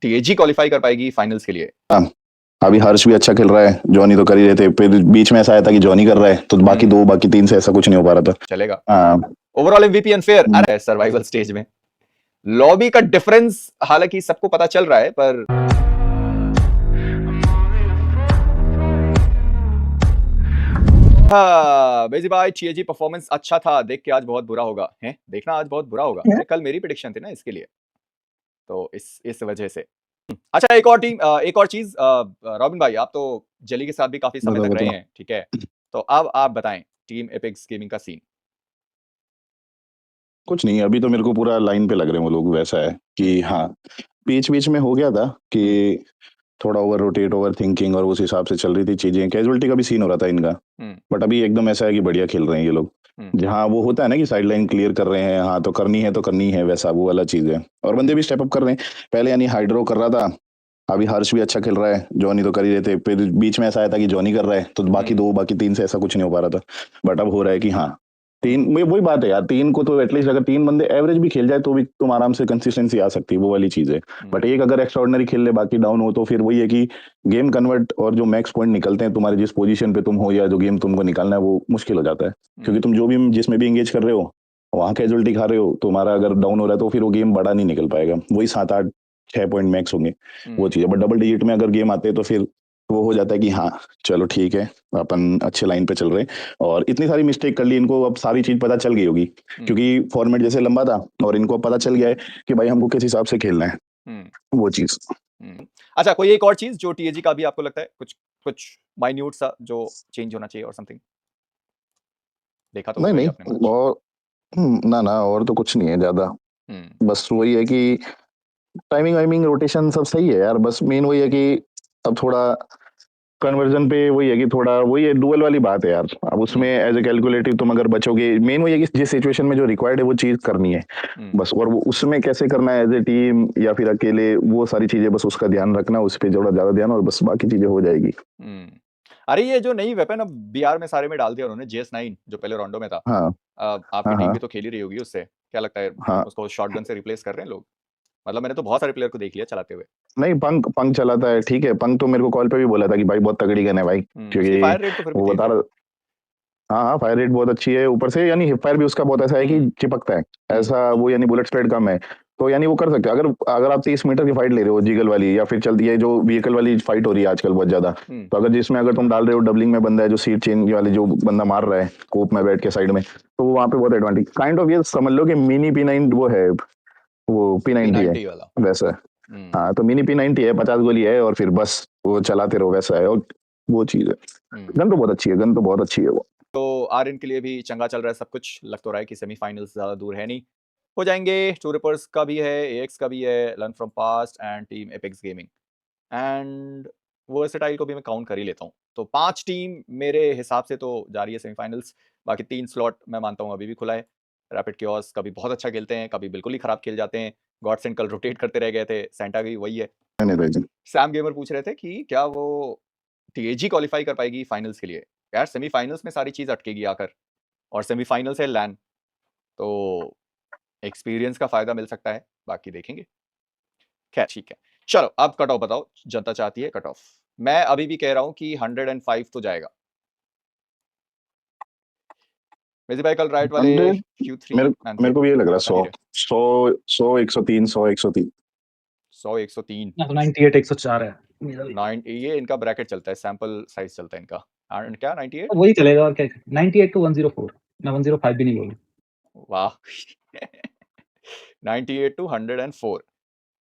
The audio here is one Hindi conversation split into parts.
टीएजी क्वालिफाई कर पाएगी फाइनल्स के लिए? हाँ, अभी हर्ष भी अच्छा खेल रहा है, जॉनी तो कर ही रहे थे, फिर बीच में ऐसा आया था कि जॉनी कर रहा है तो बाकी दो बाकी तीन से ऐसा कुछ नहीं हो पा रहा था। चलेगा। हाँ। ओवरऑल एमवीपी अनफेयर अरे सर्वाइवल स्टेज में लॉबी का डिफरेंस हालांकि सबको पता चल रहा है, पर हाँ बेजी भाई टीएजी परफॉर्मेंस अच्छा था, देख के आज बहुत बुरा होगा है, देखना आज बहुत बुरा होगा। अरे कल मेरी प्रेडिक्शन थी ना इसके लिए, तो इस वजह से। अच्छा एक और टीम, एक और चीज, रॉबिन भाई आप तो जली के साथ भी काफी समय बताओ तक रहे बताओ। हैं, ठीक है, तो अब आप बताएं टीम एपेक्स गेमिंग का सीन। कुछ नहीं, अभी तो मेरे को पूरा लाइन पे लग रहे हैं वो लोग, वैसा है कि हाँ, बीच बीच में हो गया था कि थोड़ा ओवर रोटेट ओवर थिंकिंग और उस हिसाब से चल रही थी चीजें, कैजुअलिटी का भी सीन हो रहा था इनका। बट अभी एकदम ऐसा है कि बढ़िया खेल रहे हैं ये लोग। जहाँ वो होता है ना कि साइड लाइन क्लियर कर रहे हैं, हाँ तो करनी है, वैसा वो वाला चीज है। और बंदे भी स्टेप अप कर रहे हैं। पहले यानी हाइड्रो कर रहा था, अभी हर्ष भी अच्छा खेल रहा है, जॉनी तो कर ही रहे थे, फिर बीच में ऐसा आया था कि जॉनी कर रहा है तो बाकी तीन से ऐसा कुछ नहीं हो पा रहा था। बट अब हो रहा है कि हाँ, तीन वही बात है यार, तीन को तो एटलीस्ट अगर तीन बंदे एवरेज भी खेल जाए तो भी तुम आराम से कंसिस्टेंसी आ सकती है, वो वाली चीज है। बट एक अगर एक्स्ट्राऑर्डिनरी खेल ले बाकी डाउन हो तो फिर वही है कि गेम कन्वर्ट और जो मैक्स पॉइंट निकलते हैं तुम्हारे जिस पोजीशन पे तुम हो या जो गेम तुमको निकालना है वो मुश्किल हो जाता है। क्योंकि तुम जो भी जिसमें भी एंगेज कर रहे हो वहां कैजुअलिटी खा रहे हो, तुम्हारा अगर डाउन हो रहा है तो फिर वो गेम बड़ा नहीं निकल पाएगा, वही 7 8 6 पॉइंट मैक्स होंगे। वो चीज है, बट डबल डिजिट में अगर गेम आते हैं तो फिर वो हो जाता है कि हाँ चलो ठीक है, अपन अच्छे लाइन पे चल रहे हैं। और इतनी सारी मिस्टेक कर ली, इनको अब सारी चीज पता चल गई होगी क्योंकि फॉर्मेट जैसे लंबा था और इनको पता चल गया है कि भाई हमको किस हिसाब से खेलना है, वो चीज। अच्छा कोई एक और चीज जो टीएजी का भी आपको लगता है कुछ कुछ माइन्यूट सा जो चेंज होना चाहिए और समथिंग? देखा तो नहीं होगा ही नहीं, आपने मैच। और ना ना, और तो कुछ नहीं है ज्यादा। बस वही है कि टाइमिंग वाइमिंग रोटेशन सब सही है यार, बस मेन वही है कि अब थोड़ा कन्वर्जन पे वही है कि थोड़ा वही है, डुअल वाली बात है यार। अब उसमें एज ए कैलकुलेटिव तुम अगर बचोगे, मेन वही है कि जिस सिचुएशन में जो रिक्वायर्ड है वो चीज करनी है बस। और वो उसमें कैसे करना है एज ए टीम या फिर अकेले, वो सारी चीजें बस उसका ध्यान रखना, उस पर थोड़ा ज्यादा ध्यान और बस बाकी चीजें हो जाएगी। अरे ये जो नई वेपन अब बीआर में सारे में डाल दिया उन्होंने, JS9 जो पहले रोंडो में था, हाँ आपकी हाँ टीम हाँ भी तो खेली रही होगी उससे, क्या लगता है हाँ। उसको शॉटगन से रिप्लेस कर रहे हैं लोग? मतलब मैंने तो बहुत सारे प्लेयर को देख लिया चलाते हुए। नहीं, पंख पंख चलाता है ठीक है, पंख तो मेरे को कॉल पे भी बोला था कि भाई बहुत तगड़ी गन है भाई, उसकी क्योंकि फायर रेट तो फिर भी वो तेज बता है। रहा। हाँ हाँ, फायर रेट बहुत अच्छी है, ऊपर से यानी हिप फायर भी उसका बहुत ऐसा है कि चिपकता है, ऐसा वो यानी बुलेट स्प्रेड कम है। तो यानी वो कर सकते हैं, अगर अगर आप 30 मीटर की फाइट ले रहे हो जीगल वाली, या फिर चलती है जो व्हीकल वाली फाइट हो रही है आजकल बहुत ज्यादा, तो अगर जिसमें अगर तुम डाल रहे हो डबलिंग में बंदा है जो सीट चेंज वाले जो बंदा मार रहा है कोप में बैठ के साइड में, तो वहाँ पे बहुत एडवांटेज काइंड ऑफ ये समझ लो कि मिनी P9 वो है, वो P90 है P90 वाला। वैसा। हाँ तो मिनी P90 है, 50 गोली है और फिर बस वो चलाते रहो, वैसा है। और वो चीज है, गन तो बहुत अच्छी है, गन तो बहुत अच्छी है वो। तो आर्यन के लिए भी चंगा चल रहा है सब कुछ, लग तो रहा है कि सेमीफाइनल्स ज्यादा दूर है नहीं, हो जाएंगे। टूरिपर्स का भी है, एएक्स का भी है, learn from past and team apex gaming and versatile को भी मैं काउंट कर ही लेता हूँ। तो 5 टीम मेरे हिसाब से तो जा रही है सेमीफाइनल्स। बाकी 3 स्लॉट मैं मानता हूँ अभी भी खुला है। रैपिड क्योस कभी बहुत अच्छा खेलते हैं, कभी बिल्कुल ही खराब खेल जाते हैं। गॉड्स एंड कल रोटेट करते रह गए थे, सेंटा भी वही है। सैम गेमर पूछ रहे थे कि क्या वो टीएजी क्वालिफाई कर पाएगी फाइनल्स के लिए? यार सेमीफाइनल्स में सारी चीज अटकेगी आकर, और सेमीफाइनल्स है लैन, तो एक्सपीरियंस का फायदा मिल सकता है, बाकी देखेंगे। खैर ठीक है, चलो अब कट ऑफ बताओ, जनता चाहती है कट ऑफ। मैं अभी भी कह रहा हूं कि 105 तो जाएगा। मेजी भाई कल राइट वाले 100, Q3 मेरे मैन थे, मेरे को भी ये लग रहा है, बता नहीं 100 रहे। 100 103 100 103। 100 103 तो 98 104 है। 9, ये इनका ब्रैकेट चलता है, सैंपल साइज चलता है इनका। एंड क्या 98? वही चलेगा और क्या, 98 to 104, मैं 105 भी नहीं बोलूँ। वाह 98 to 104,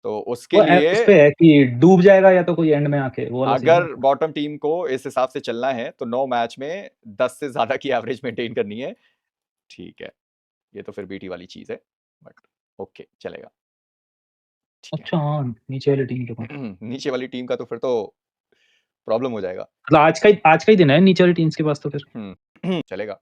तो उसके वो लिए उस पे है कि डूब जाएगा या तो कोई एंड में आके, वो वाला सीन अगर है। बॉटम टीम को इस हिसाब से चलना है तो 9 मैच में 10 से ज्यादा की एवरेज मेंटेन करनी है। ठीक है, ये तो फिर बीटी वाली चीज है, बट ओके चलेगा। अच्छा हाँ, नीचे वाली टीम के पास नीचे वाली टीम का तो फिर तो प्रॉब्लम हो जाएगा। मतलब आज का ही दिन है नीचे वाली टीम्स के पास तो फिर चलेगा।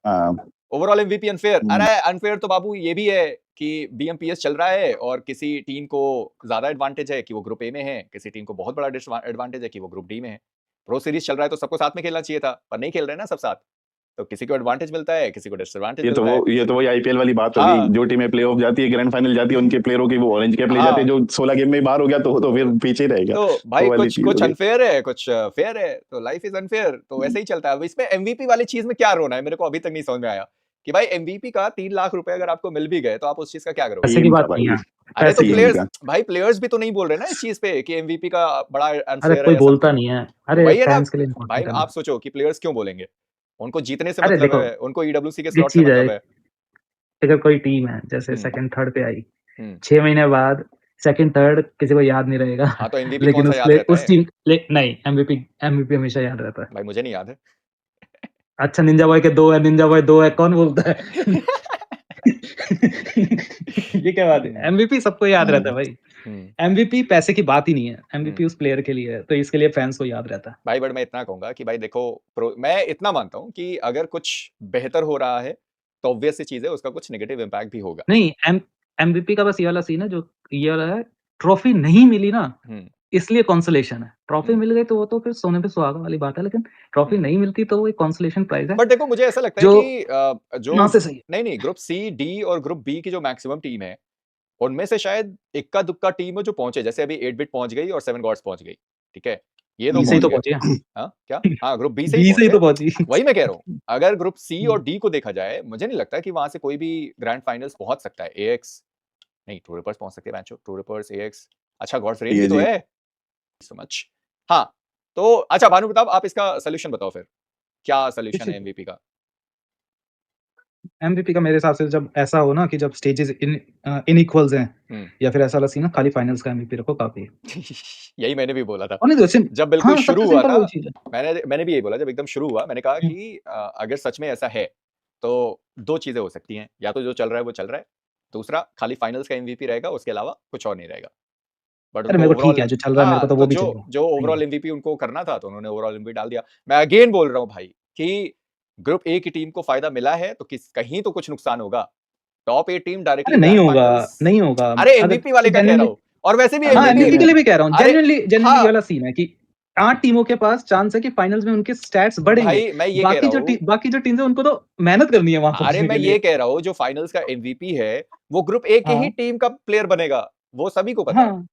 ओवरऑल एमवीपी अनफेयर, अरे अनफेयर तो बाबू ये भी है कि बीएमपीएस चल रहा है और किसी टीम को ज्यादा एडवांटेज है कि वो ग्रुप ए में है, किसी टीम को बहुत बड़ा एडवांटेज है कि वो ग्रुप डी में है। प्रो सीरीज चल रहा है तो सबको साथ में खेलना चाहिए था, पर नहीं खेल रहे ना सब साथ। तो किसी को एडवांटेज मिलता है, किसी को डिसएडवांटेज ये तो मिलता है। ये तो वही आईपीएल वाली बात हाँ। होगी, जो टीमें प्लेऑफ जाती है, ग्रैंड फाइनल जाती है, उनके प्लेयरों की वो ऑरेंज कैप ले हाँ। जाते हैं, जो 16 गेम में बाहर हो गया तो फिर पीछे ही रहेगा। तो भाई वो वाली कुछ चीज कुछ होगी। अनफेयर है, कुछ फेयर है, तो लाइफ इज अनफेयर, तो वैसे ही चलता है। अब इसमें एमवीपी वाली चीज में क्या रोना है, मेरे को अभी तक नहीं समझ में आया कि भाई एमवीपी का 3 लाख रुपए अगर आपको मिल भी गए तो आप उस चीज का क्या करोगे? पैसे की टीम बात का नहीं भाई, है, अरे तो पैसे की। टीम प्लेयर्स, का। भाई प्लेयर्स भी तो नहीं बोल रहे ना इस चीज पे कि एमवीपी का बड़ा अरे अनफेयर कोई है, बोलता समथिंग। नहीं है, अरे वही है ना फैंस के लिए भाई, इम्पोर्टेंट है ना। आप सोचो कि प्लेयर्स क्यों बोलेंगे? उनको जीतने से अरे मतलब देखो, है, उनको ईडब्ल्यूसी के एक स्लॉट से चीज है, मतलब है। अगर कोई टीम है जैसे हम्म। सेकंड थर्ड पे आई, हम्म। 6 महीने बाद सेकंड थर्ड किसी को याद नहीं रहेगा। हाँ तो एमवीपी कौन लेकिन सा उस याद रहता उस है? टीम नहीं, एमवीपी हमेशा याद रहता है। भाई मुझे नहीं याद है। अच्छा, निंजा बॉय के 2 है, निंजा बॉय 2 है, कौन बोलता है? ये क्या बात है? एमवीपी सबको याद रहता है भाई। हम्म। एमवीपी पैसे की बात ही नहीं है, एमवीपी उस प्लेयर के लिए है, तो इसके लिए फैंस को याद रहता है। भाई बट मैं इतना कहूंगा कि भाई देखो, मैं इतना मानता हूं कि अगर कुछ बेहतर हो रहा है तो ऑब्वियस सी चीज है, उसका कुछ नेगेटिव इम्पैक्ट भी होगा। नहीं, एमवीपी का बस ये वाला सीन है, जो ये वाला है, ट्रॉफी नहीं मिली ना, हम्म। इसलिए कंसोलेशन है। ट्रॉफी हम्म। मिल गई तो वो तो फिर सोने पे सुहागा वाली बात है, लेकिन ट्रॉफी नहीं मिलती तो वो एक कंसोलेशन प्राइज है, बट देखो मुझे ऐसा लगता है जो कि जो यहाँ से सही है। नहीं ग्रुप सी, डी और ग्रुप बी की जो मैक्सिमम टीम है, उनमें से शायद इक्का दुक्का टीम है जो पहुंचे, जैसे अभी 8 बिट पहुंच गई और 7 गॉड्स पहुंच गई, ठीक है, ये दो बी से ही पहुंच तो गए। पहुंची है। हाँ क्या, हाँ ग्रुप बी से ही बी से ही पहुंचे, तो पहुंची। वही मैं कह रहा हूँ। अगर ग्रुप सी और डी को देखा जाए, मुझे नहीं लगता कि वहां से कोई भी ग्रैंड फाइनल्स पहुंच सकता है। एएक्स नहीं, ट्रू रिपर्स पहुंच सकते हैं, ट्रू रिपर्स, एएक्स, अच्छा गॉड्स रेन भी तो TAG है, सो मच। हाँ तो अच्छा भानु प्रताप, आप इसका सोल्यूशन बताओ फिर, क्या सोल्यूशन है एमवीपी का? एमवीपी का मेरे हिसाब से जब ऐसा हो ना कि जब स्टेजेस इनइक्वल्स हैं, या फिर ऐसा वाला सीन ना, खाली फाइनल्स का एमवीपी रखो काफी है। यही मैंने भी बोला था और नहीं तो जब बिल्कुल हाँ, शुरू सबसे हुआ सिंपल था। वही चीज है। मैंने भी यही बोला जब एकदम शुरू हुआ, मैंने कहा कि अगर सच में ऐसा है तो दो चीजें हो सकती हैं, या तो जो चल रहा है वो चल रहा है, दूसरा खाली फाइनल्स का एमवीपी रहेगा, उसके अलावा कुछ और नहीं रहेगा। बट अरे उनको मेरे को ठीक ओवरऑल, है, जो चल रहा है मेरे को हाँ तो तो वो भी जो चाहिए। जो ओवरऑल एमवीपी उनको करना था तो उन्होंने ओवरऑल एमवीपी डाल दिया। मैं अगेन बोल रहा हूँ भाई कि ग्रुप ए की टीम को फायदा मिला है तो कहीं तो कुछ नुकसान होगा। टॉप 8 टीम अरे डायरेक्टली नहीं ग्रैंड होगा, फाइनल्स, नहीं होगा। अरे अगर एमवीपी वाले का कह रहा जेन्युइनली, हूँ, और वैसे भी हाँ, एमवीपी, एमवीपी के लिए भी कह रहा हूँ। अरे जेन्युइनली ये हाँ वाला सीन है कि 8 टीमों के पास चांस है कि फाइनल्स में उनके स्टैट्स बढ़ेंगे। भाई मैं ये कह रहा हूँ, बाकी जो टीम्स है उनको तो मेहनत करनी है वहां अरे पहुंचने मैं के ये लिए। कह रहा हूँ जो फाइनल्स का एमवीपी है वो ग्रुप ए के ही हाँ, टीम का प्लेयर बनेगा, वो सभी को पता है, हाँ।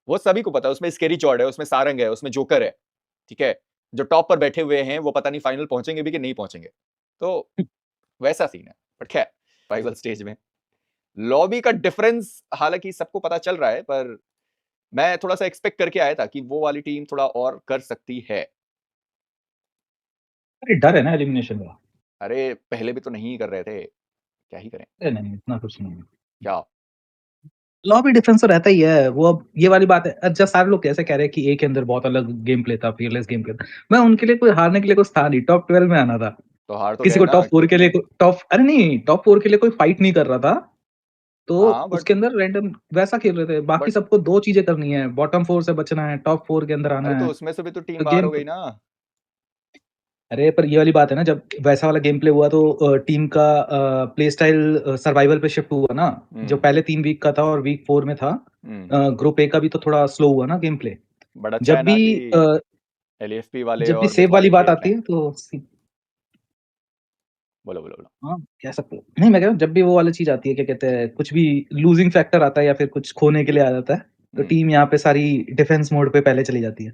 वो सभी को पता है। उसमें स्केरी चॉर्ड है, उसमें सारंग है, उसमें जोकर है, ठीक है, जो टॉप पर बैठे हुए हैं वो पता नहीं फाइनल पहुंचेंगे भी कि नहीं पहुंचेंगे, तो वैसा सीन है। बट खैर फाइनल स्टेज में लॉबी का डिफरेंस हालांकि सबको पता चल रहा है, पर मैं थोड़ा सा एक्सपेक्ट करके आया था कि वो वाली टीम थोड़ा और कर सकती है। अरे डर है ना एलिमिनेशन का। अरे पहले भी तो नहीं कर रहे थे, क्या ही करें। अरे नहीं, इतना कुछ नहीं है। क्या लॉबी डिफरेंस तो रहता ही है। वो अब ये वाली बात है, अच्छा सारे लोग कैसे कह रहे हैं कि ए के अंदर बहुत अलग गेम प्ले था, फियरलेस गेम प्ले था। मैं उनके लिए कोई हारने के लिए कुछ था नहीं, टॉप 12 में आना था। तो हार तो किसी गए को ना। टॉप 4 के लिए अरे नहीं, टॉप 4 के लिए कोई फाइट नहीं कर रहा था। तो हाँ बट उसके अंदर रैंडम वैसा खेल रहे थे। बाकी बट सबको 2 चीजें करनी है, बॉटम 4 से बचना है, टॉप 4 के अंदर अरे आना तो है। उसमें से भी तो टीम तो बाहर गेम, हो गई ना। अरे पर ये वाली बात है ना, जब वैसा वाला गेम प्ले हुआ तो टीम का प्ले स्टाइल सर्वाइवल पे शिफ्ट हुआ ना। जो पहले 3 वीक का था और वीक 4 में था, ग्रुप ए का भी तो थोड़ा स्लो हुआ ना गेम प्ले। बट अच्छा है जब ना भी कि एलएफपी वाले जब भी और बुफ सेव वाली वाले बात खेल रहे आती हैं। है तो बोलो बोलो बोलो। हाँ, कह सकते हो। नहीं, मैं कह रहा हूँ जब भी वो वाली चीज आती है, क्या कहते हैं, कुछ भी लूजिंग फैक्टर आता है या फिर कुछ खोने के लिए आ जाता है, तो टीम यहाँ पे सारी डिफेंस मोड पे पहले चली जाती है।